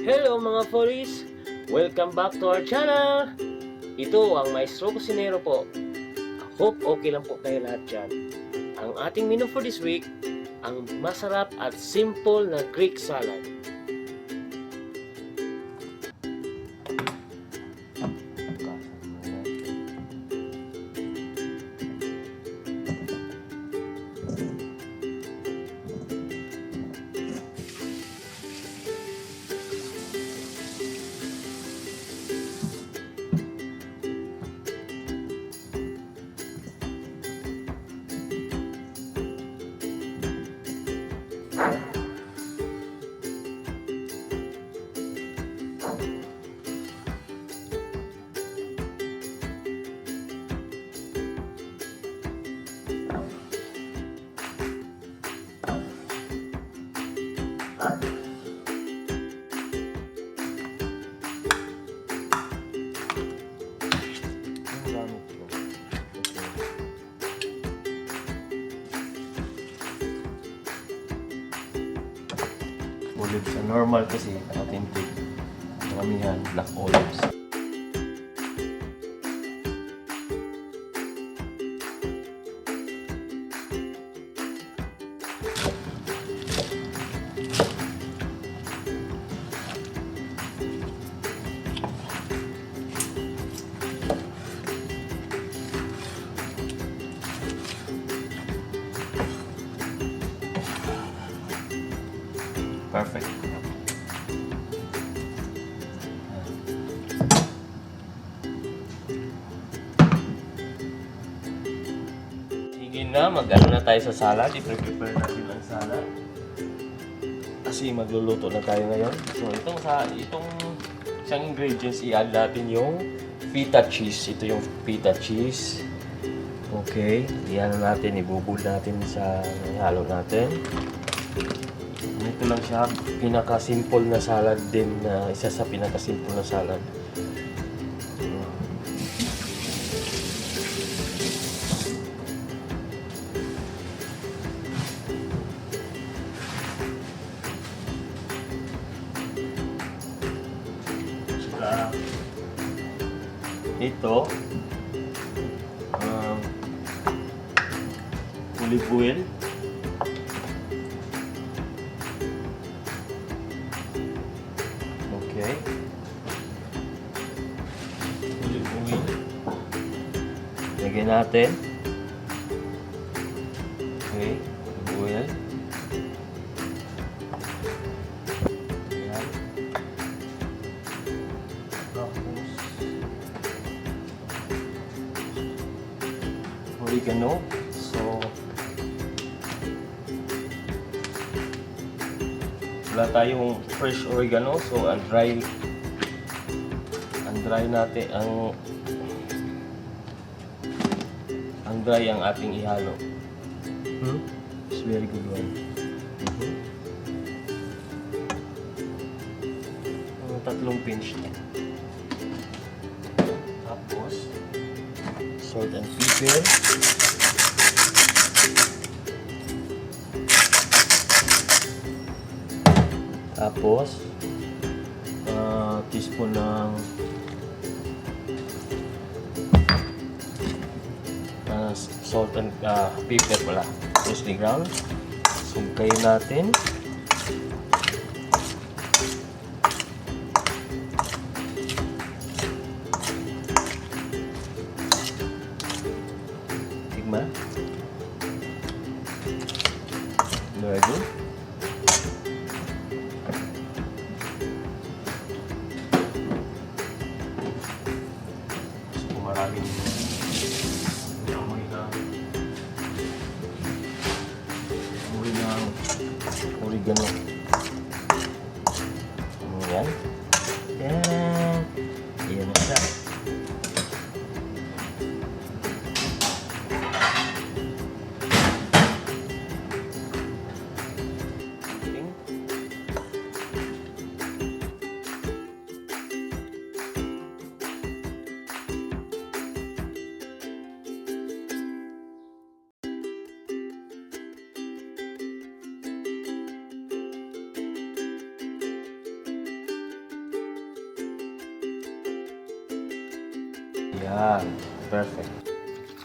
Hello mga foodies! Welcome back to our channel! Ito ang Maestro Kusinero po. I hope okay lang po kayo lahat dyan. Ang ating menu for this week, ang masarap at simple na Greek salad. Olives, normal kasi authentic. Maramihan, black olives. Perfect. Sige na, mag-ano na tayo sa salad. I-prepare natin ang salad. Kasi magluluto na tayo ngayon. So, itong isang ingredients, i-add natin yung feta cheese. Ito yung feta cheese. Okay. Iyan natin, ibubul natin sa halo natin. Ito lang siya, pinaka-simple na salad din na isa sa pinaka-simple na salad. Saka ito, olive oil. Okay. Olive oil. Lagyan natin. Okay. Olive oil. Ayan. Tapos oregano. So, wala tayong fresh oregano, so ang dry natin ang dry ang ating ihalo. It's very good one. Tatlong pinch na. Tapos salt and pepper. Tapos, teaspoon ng salt and pepper pala. Freshly ground. Sugkayin natin. Tigma. Very good. Maraming amoy ng oregano. Ayan. Ayan. Ayan na siya. Yan. Perfect.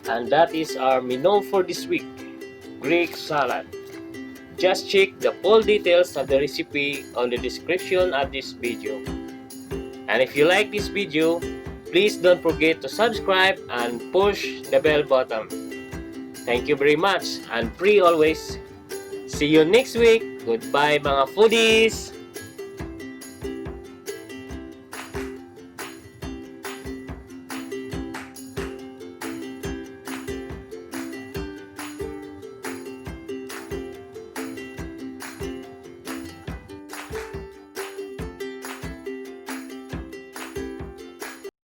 And that is our menu for this week. Greek salad. Just check the full details of the recipe on the description of this video. And if you like this video, please don't forget to subscribe and push the bell button. Thank you very much and pray always. See you next week. Goodbye mga foodies!